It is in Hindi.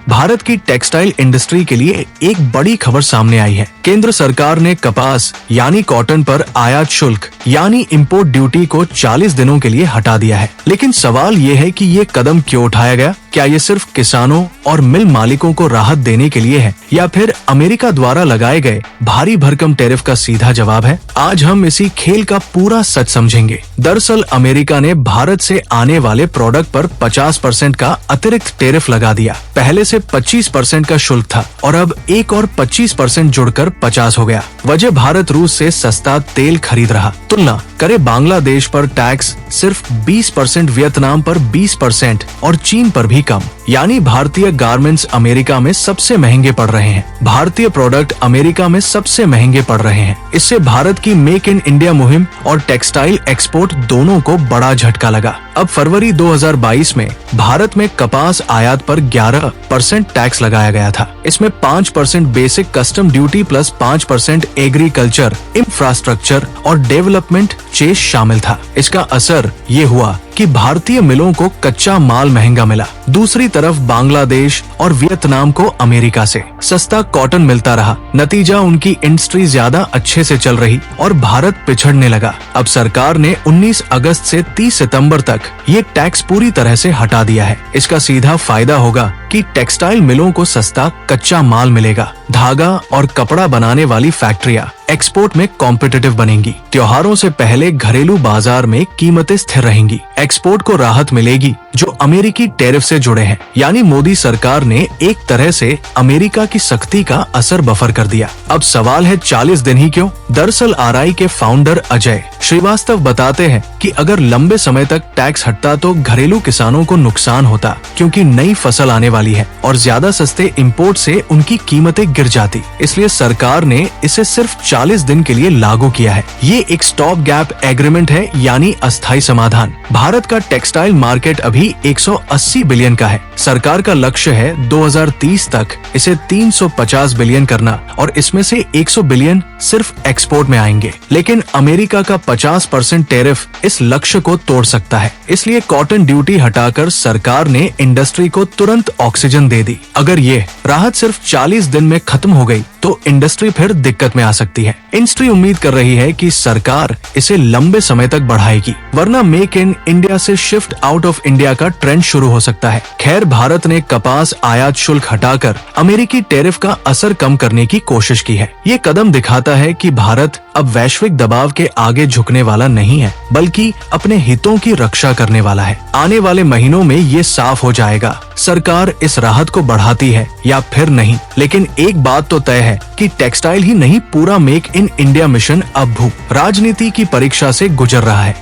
भारत की टेक्सटाइल इंडस्ट्री के लिए एक बड़ी खबर सामने आई है। केंद्र सरकार ने कपास यानी कॉटन पर आयात शुल्क यानी इंपोर्ट ड्यूटी को 40 दिनों के लिए हटा दिया है। लेकिन सवाल ये है कि ये कदम क्यों उठाया गया? क्या ये सिर्फ किसानों और मिल मालिकों को राहत देने के लिए है या फिर अमेरिका द्वारा लगाए गए भारी भरकम टैरिफ का सीधा जवाब है? आज हम इसी खेल का पूरा सच समझेंगे। दरअसल अमेरिका ने भारत से आने वाले प्रोडक्ट पर 50% का अतिरिक्त टैरिफ लगा दिया। पहले से 25% का शुल्क था और अब एक और 25% जुड़कर 50 हो गया। वजह भारत रूस से सस्ता तेल खरीद रहा। तुलना करे बांग्लादेश पर टैक्स सिर्फ 20%, वियतनाम पर 20% और चीन पर भी कम। यानी भारतीय गारमेंट्स अमेरिका में सबसे महंगे पड़ रहे हैं, भारतीय प्रोडक्ट अमेरिका में सबसे महंगे पड़ रहे हैं। इससे भारत की मेक इन इंडिया मुहिम और टेक्सटाइल एक्सपोर्ट दोनों को बड़ा झटका लगा। अब फरवरी 2022 में भारत में कपास आयात पर 11% टैक्स लगाया गया था। इसमें 5% basic custom duty plus 5% agriculture, infrastructure और डेवलपमेंट चेस शामिल था। इसका असर ये हुआ कि भारतीय मिलों को कच्चा माल महंगा मिला। दूसरी तरफ बांग्लादेश और वियतनाम को अमेरिका से सस्ता कॉटन मिलता रहा। नतीजा उनकी इंडस्ट्री ज्यादा अच्छे से चल रही और भारत पिछड़ने लगा। अब सरकार ने 19 अगस्त से 30 सितंबर तक ये टैक्स पूरी तरह से हटा दिया है। इसका सीधा फायदा होगा कि टेक्सटाइल मिलों को सस्ता कच्चा माल मिलेगा। धागा और कपड़ा बनाने वाली फैक्ट्रियां एक्सपोर्ट में कॉम्पिटिटिव बनेंगी। त्योहारों से पहले घरेलू बाजार में कीमतें स्थिर रहेंगी। एक्सपोर्ट को राहत मिलेगी जो अमेरिकी टैरिफ से जुड़े हैं। यानी मोदी सरकार ने एक तरह से अमेरिका की सख्ती का असर बफर कर दिया। अब सवाल है 40 दिन ही क्यों? दरअसल आरआई के फाउंडर अजय श्रीवास्तव बताते हैं कि अगर लंबे समय तक टैक्स हटता तो घरेलू किसानों को नुकसान होता, क्योंकि नई फसल आने वाली है और ज्यादा सस्ते इंपोर्ट से उनकी कीमतें गिर जाती। इसलिए सरकार ने इसे सिर्फ 40 दिन के लिए लागू किया है। ये एक स्टॉप गैप एग्रीमेंट है, यानी अस्थायी समाधान। भारत का टेक्सटाइल मार्केट अभी 180 बिलियन का है। सरकार का लक्ष्य है 2030 तक इसे 350 बिलियन करना और इसमें से 100 बिलियन सिर्फ एक्सपोर्ट में आएंगे। लेकिन अमेरिका का 50% टैरिफ इस लक्ष्य को तोड़ सकता है। इसलिए कॉटन ड्यूटी हटाकर सरकार ने इंडस्ट्री को तुरंत ऑक्सीजन दे दी। अगर ये राहत सिर्फ 40 दिन में खत्म हो गई तो इंडस्ट्री फिर दिक्कत में आ सकती है। इंडस्ट्री उम्मीद कर रही है कि सरकार इसे लंबे समय तक बढ़ाएगी, वरना मेक इन इंडिया से शिफ्ट आउट ऑफ इंडिया का ट्रेंड शुरू हो सकता है। खैर, भारत ने कपास आयात शुल्क हटाकर अमेरिकी टैरिफ का असर कम करने की कोशिश की है। ये कदम दिखाता है कि भारत अब वैश्विक दबाव के आगे झुकने वाला नहीं है, बल्कि अपने हितों की रक्षा करने वाला है। आने वाले महीनों में ये साफ हो जाएगा सरकार इस राहत को बढ़ाती है या फिर नहीं। लेकिन एक बात तो तय है कि टेक्सटाइल ही नहीं, पूरा मेक इन इंडिया मिशन अब राजनीति की परीक्षा से गुजर रहा है।